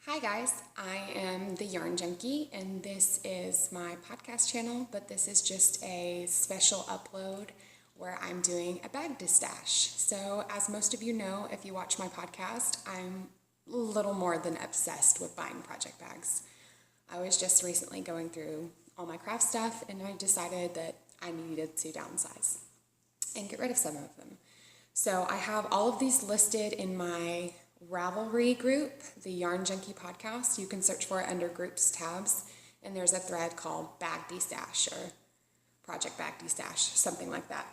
Hi guys, I am the Yarn Junkie and this is my podcast channel, but this is just a special upload where I'm doing a bag DESTASH. So as most of you know, if you watch my podcast, I'm a little more than obsessed with buying project bags. I was just recently going through all my craft stuff and I decided that I needed to downsize and get rid of some of them. So I have all of these listed in my Ravelry group, the Yarn Junkie podcast. You can search for it under groups tabs, and there's a thread called Bag DESTASH or Project Bag DESTASH, something like that,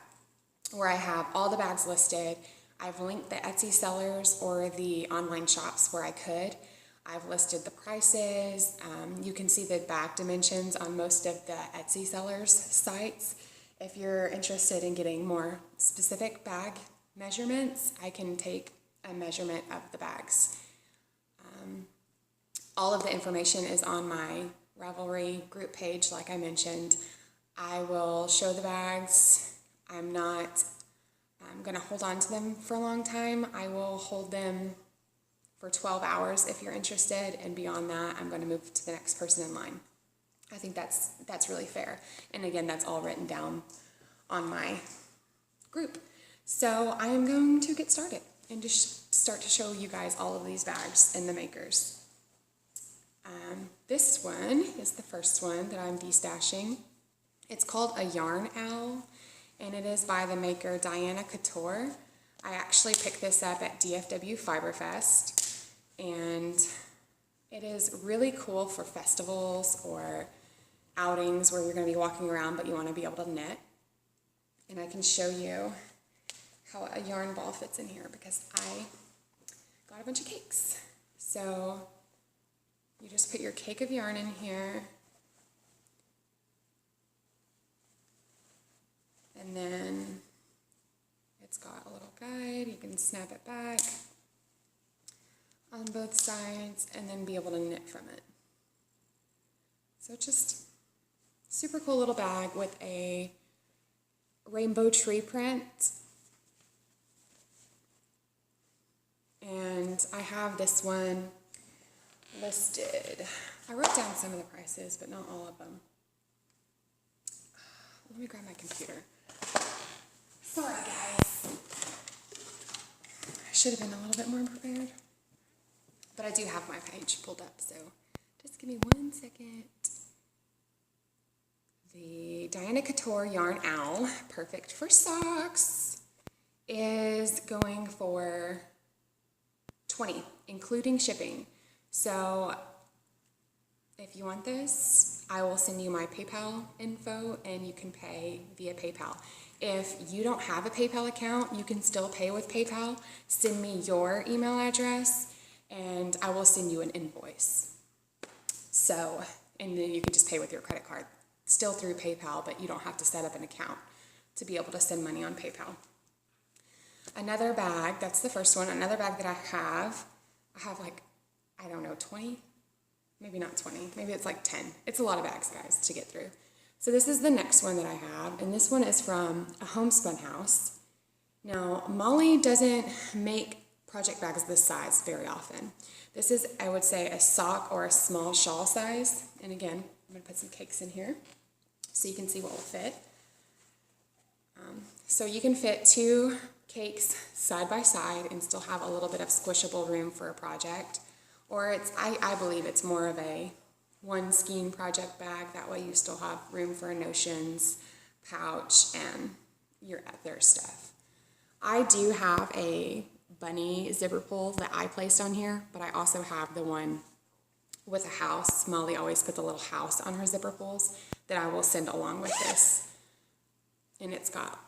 where I have all the bags listed. I've linked the Etsy sellers or the online shops where I could. I've listed the prices. You can see the bag dimensions on most of the Etsy sellers sites. If you're interested in getting more specific bag measurements, I can take a measurement of the bags. All of the information is on my Ravelry group page, like I mentioned. I will show the bags. I'm going to hold on to them for a long time. I will hold them for 12 hours if you're interested, and beyond that, I'm going to move to the next person in line. I think that's really fair. And again, that's all written down on my group. So I am going to get started and just start to show you guys all of these bags and the makers. This one is the first one that I'm destashing. It's called a Yarn Owl, and it is by the maker Diana Couture. I actually picked this up at DFW Fiberfest, and it is really cool for festivals or outings where you're going to be walking around but you want to be able to knit. And I can show you how a yarn ball fits in here because I got a bunch of cakes. So you just put your cake of yarn in here, and then it's got a little guide. You can snap it back on both sides and then be able to knit from it. So just super cool little bag with a rainbow tree print. And I have this one listed. I wrote down some of the prices, but not all of them. Let me grab my computer. Sorry, guys. I should have been a little bit more prepared. But I do have my page pulled up, so just give me 1 second. The Diana Couture Yarn Owl, perfect for socks, is going for $20, including shipping. So if you want this, I will send you my PayPal info and you can pay via PayPal. If you don't have a PayPal account, you can still pay with PayPal. Send me your email address and I will send you an invoice. So, and then you can just pay with your credit card. Still through PayPal, but you don't have to set up an account to be able to send money on PayPal. Another bag, that's the first one, another bag that I have like, I don't know, 20? Maybe not 20, maybe it's like 10. It's a lot of bags, guys, to get through. So this is the next one that I have, and this one is from a homespun house. Now, Molly doesn't make project bags this size very often. This is, I would say, a sock or a small shawl size. And again, I'm gonna put some cakes in here so you can see what will fit. So you can fit 2 cakes side by side and still have a little bit of squishable room for a project. Or I believe it's more of a one skein project bag. That way you still have room for a notions, pouch, and your other stuff. I do have a bunny zipper pull that I placed on here, but I also have the one with a house. Molly always puts a little house on her zipper pulls that I will send along with this. And it's got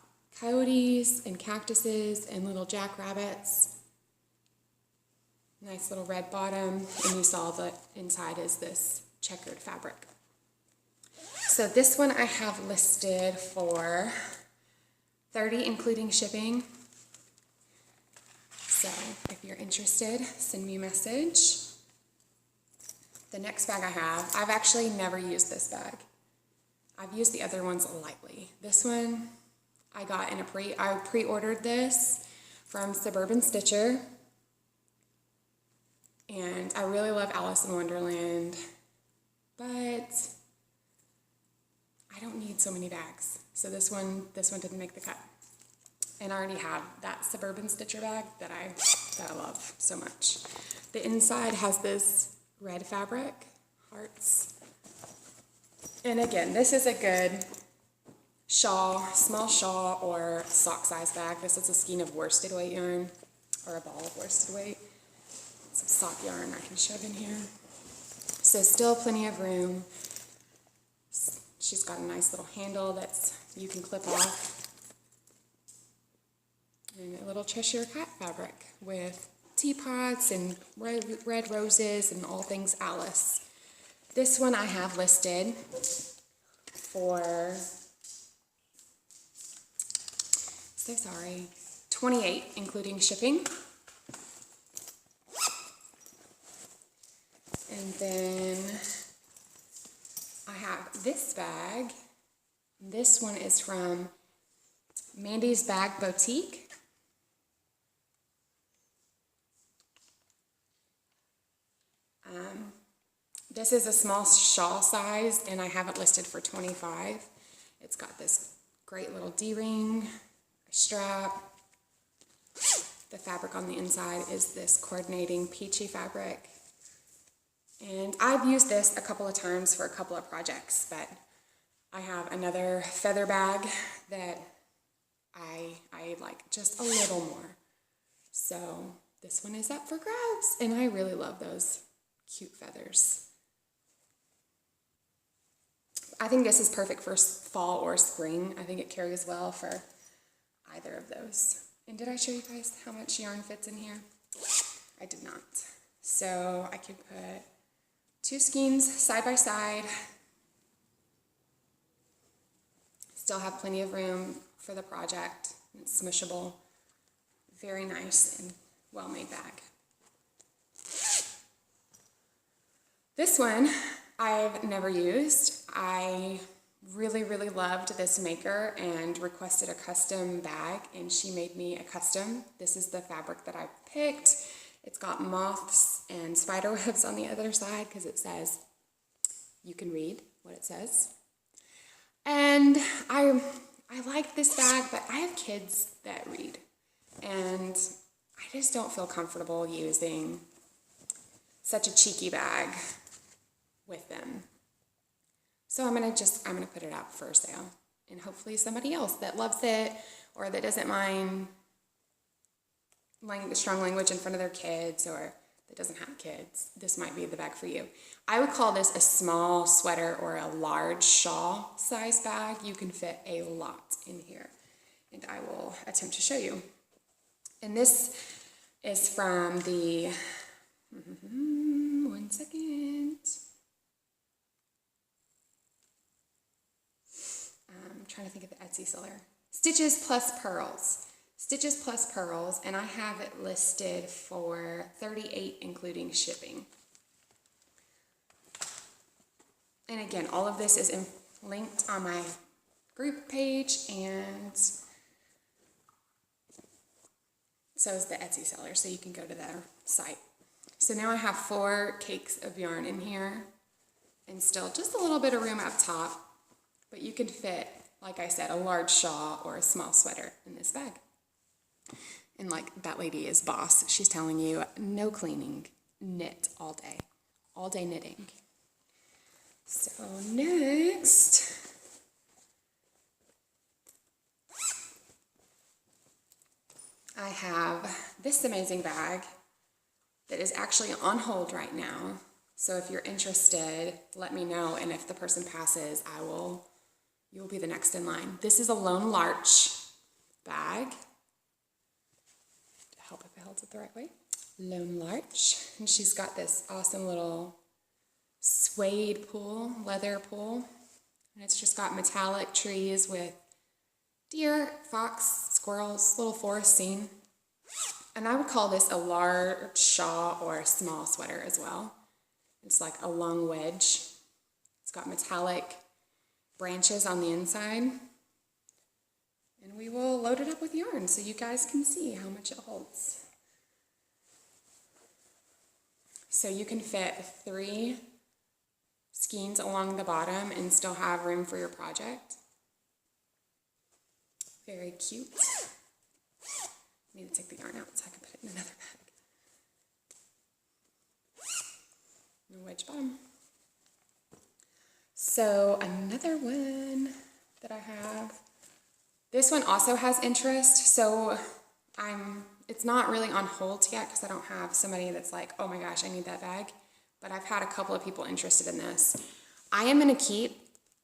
coyotes and cactuses and little jackrabbits. Nice little red bottom, and you saw the inside is this checkered fabric. So this one I have listed for $30, including shipping. So if you're interested, send me a message. The next bag I have, I've actually never used this bag. I've used the other ones lightly. This one I got in I pre-ordered this from Suburban Stitcher. And I really love Alice in Wonderland, but I don't need so many bags. So this one didn't make the cut. And I already have that Suburban Stitcher bag that I love so much. The inside has this red fabric, hearts. And again, this is a good shawl, small shawl or sock size bag. This is a skein of worsted weight yarn, or a ball of worsted weight. Some sock yarn I can shove in here. So still plenty of room. She's got a nice little handle that's you can clip off. And a little Cheshire Cat fabric with teapots and red roses and all things Alice. This one I have listed for, so sorry, $28 including shipping. And then I have this bag. This one is from Mandy's Bag Boutique. This is a small shawl size, and I have it listed for $25. It's got this great little D-ring, a strap. The fabric on the inside is this coordinating peachy fabric. And I've used this a couple of times for a couple of projects, but I have another feather bag that I like just a little more. So this one is up for grabs, and I really love those cute feathers. I think this is perfect for fall or spring. I think it carries well for either of those. And did I show you guys how much yarn fits in here? I did not. So I could put 2 skeins side by side. Still have plenty of room for the project. It's smishable. Very nice and well-made bag. This one I've never used. I really, really loved this maker and requested a custom bag, and she made me a custom. This is the fabric that I picked. It's got moths and spider webs on the other side because it says, you can read what it says. And I like this bag, but I have kids that read, and I just don't feel comfortable using such a cheeky bag with them. So I'm gonna put it out for sale, and hopefully somebody else that loves it or that doesn't mind strong language in front of their kids or that doesn't have kids, this might be the bag for you. I would call this a small sweater or a large shawl size bag. You can fit a lot in here, and I will attempt to show you. And this is from the, one second. I'm trying to think of the Etsy seller. Stitches Plus Pearls. Stitches Plus Pearls, and I have it listed for $38 including shipping. And again, all of this is linked on my group page, and so is the Etsy seller, so you can go to their site. So now I have 4 cakes of yarn in here, and still just a little bit of room up top, but you can fit, like I said, a large shawl or a small sweater in this bag. And like that lady is boss. She's telling you no cleaning, knit all day knitting. So next, I have this amazing bag that is actually on hold right now. So if you're interested, let me know, and if the person passes, you'll be the next in line. This is a Lone Larch bag. To help if I held it the right way. Lone Larch. And she's got this awesome little suede pull, leather pull. And it's just got metallic trees with deer, fox, squirrels, little forest scene. And I would call this a large shawl or a small sweater as well. It's like a long wedge. It's got metallic branches on the inside. And we will load it up with yarn so you guys can see how much it holds. So you can fit 3 skeins along the bottom and still have room for your project. Very cute. I need to take the yarn out so I can put it in another bag. No wedge bottom. So another one that I have. This one also has interest, so it's not really on hold yet because I don't have somebody that's like, oh my gosh, I need that bag. But I've had a couple of people interested in this. I am going to keep,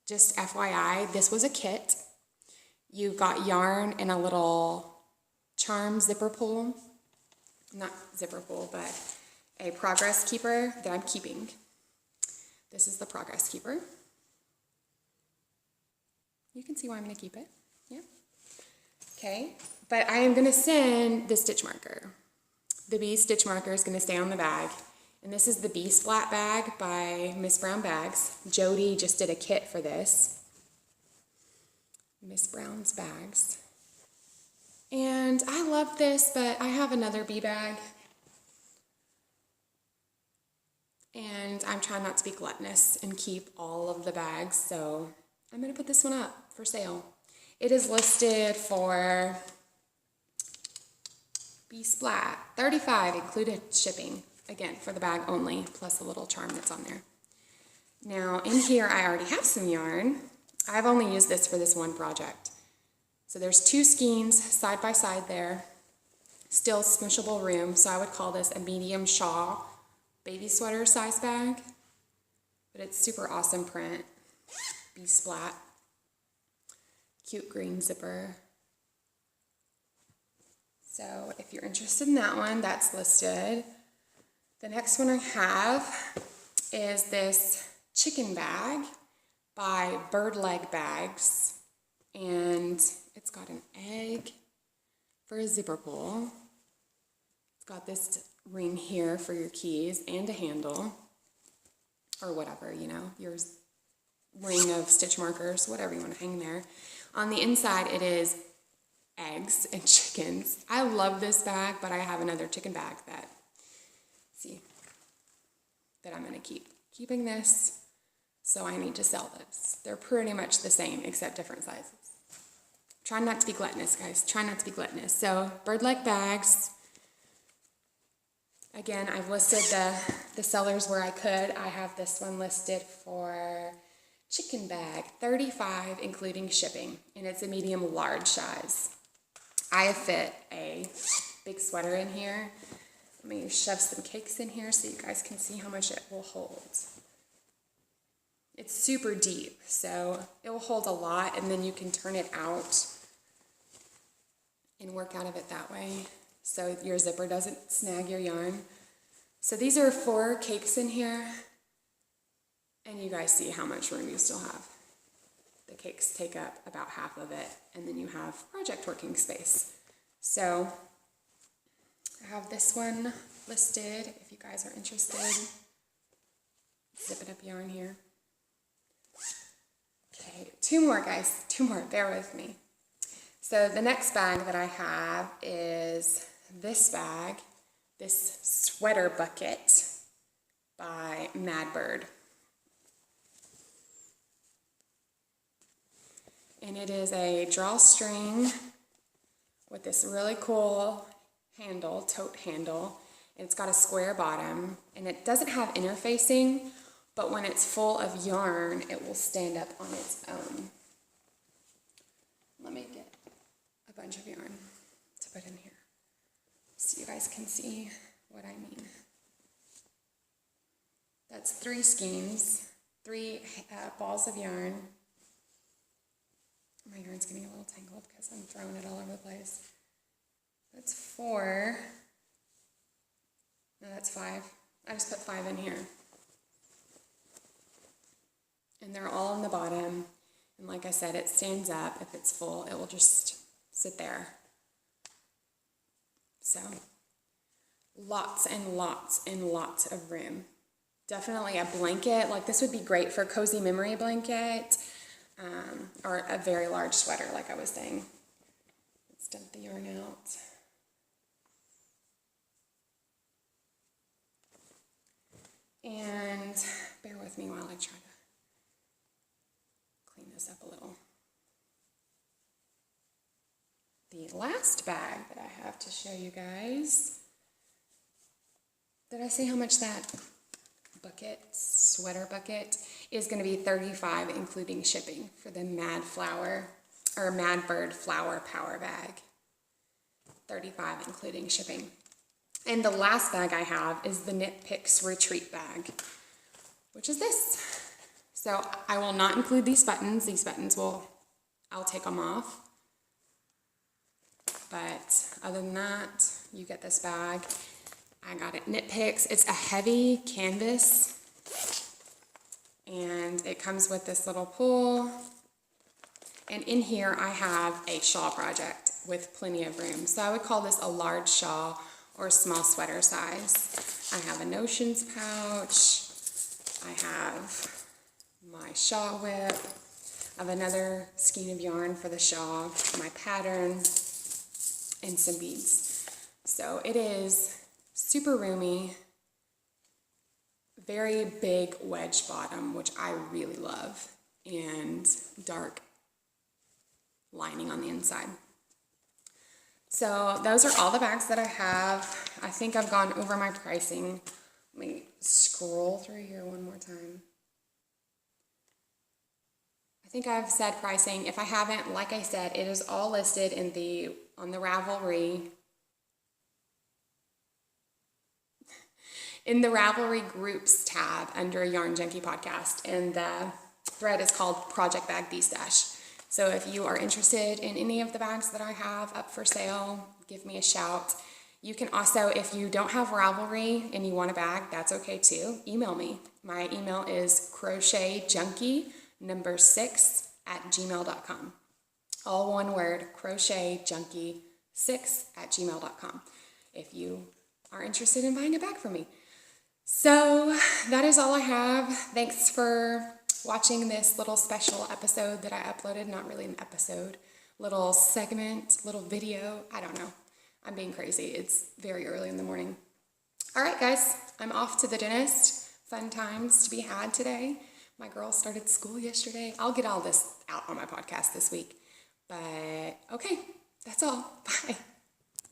just FYI, this was a kit. You got yarn and a little charm zipper pull. Not zipper pull, but a progress keeper that I'm keeping. This is the progress keeper. You can see why I'm going to keep it. Yeah. Okay. But I am going to send the stitch marker. The bee stitch marker is going to stay on the bag. And this is the Bee Splat bag by Miss Brown Bags. Jody just did a kit for this. Miss Brown's bags. And I love this, but I have another bee bag. And I'm trying not to be gluttonous and keep all of the bags, so I'm going to put this one up for sale. It is listed for Bee Splat, $35 included shipping. Again, for the bag only, plus a little charm that's on there. Now, in here, I already have some yarn. I've only used this for this one project. So there's 2 skeins side by side there. Still smushable room, so I would call this a medium shawl baby sweater size bag. But it's super awesome print. Bee Splat. Cute green zipper. So if you're interested in that one, that's listed. The next one I have is this chicken bag by Bird Leg Bags, and it's got an egg for a zipper pull. It's got this ring here for your keys and a handle, or whatever, you know, your ring of stitch markers, whatever you want to hang there. On the inside, it is eggs and chickens. I love this bag, but I have another chicken bag that I'm going to keep. Keeping this, so I need to sell this. They're pretty much the same, except different sizes. Try not to be gluttonous, guys. Try not to be gluttonous. So, Bird Leg Bags. Again, I've listed the sellers where I could. I have this one listed for chicken bag, $35 including shipping, and it's a medium large size. I have fit a big sweater in here. Let me shove some cakes in here so you guys can see how much it will hold. It's super deep, so it will hold a lot, and then you can turn it out and work out of it that way so your zipper doesn't snag your yarn. So these are 4 cakes in here, and you guys see how much room you still have. The cakes take up about half of it, and then you have project working space. So I have this one listed if you guys are interested. Zip it up yarn here. Okay, 2 more, guys. 2 more. Bear with me. So the next bag that I have is this bag, this sweater bucket by Madbird. And it is a drawstring with this really cool handle, tote handle, and it's got a square bottom, and it doesn't have interfacing, but when it's full of yarn, it will stand up on its own. Let me get a bunch of yarn to put in here so you guys can see what I mean. That's 3 skeins, 3 balls of yarn. My yarn's getting a little tangled because I'm throwing it all over the place. That's 4. No, that's 5. I just put 5 in here. And they're all on the bottom. And like I said, it stands up. If it's full, it will just sit there. So, lots and lots and lots of room. Definitely a blanket. Like, this would be great for a cozy memory blanket. Or a very large sweater, like I was saying. Let's dump the yarn out. me while I try to clean this up a little. The last bag that I have to show you guys. Did I say how much that sweater bucket is going to be? $35 including shipping for the Mad Bird Flower Power Bag. $35 including shipping. And the last bag I have is the Knit Picks Retreat bag, which is this. So I will not include these buttons. These buttons I'll take them off. But other than that, you get this bag. I got it Knit Picks. It's a heavy canvas, and it comes with this little pull. And in here I have a shawl project with plenty of room. So I would call this a large shawl or a small sweater size. I have a notions pouch. I have my shawl whip. I have another skein of yarn for the shawl, my pattern, and some beads. So it is super roomy, very big wedge bottom, which I really love, and dark lining on the inside. So those are all the bags that I have. I think I've gone over my pricing. Let me scroll through here one more time. I think I've said pricing. If I haven't, like I said, it is all listed on the Ravelry. In the Ravelry Groups tab under Yarn Junkie Podcast, and the thread is called Project Bag DESTASH. So if you are interested in any of the bags that I have up for sale, give me a shout. You can also, if you don't have Ravelry and you want a bag, that's okay too. Email me. My email is crochetjunkie6@gmail.com. All one word, crochetjunkie6@gmail.com. If you are interested in buying a bag from me. So that is all I have. Thanks for watching this little special episode that I uploaded. Not really an episode, little segment, little video. I don't know. I'm being crazy. It's very early in the morning. All right, guys, I'm off to the dentist. Fun times to be had today. My girl started school yesterday. I'll get all this out on my podcast this week. But okay, that's all. Bye.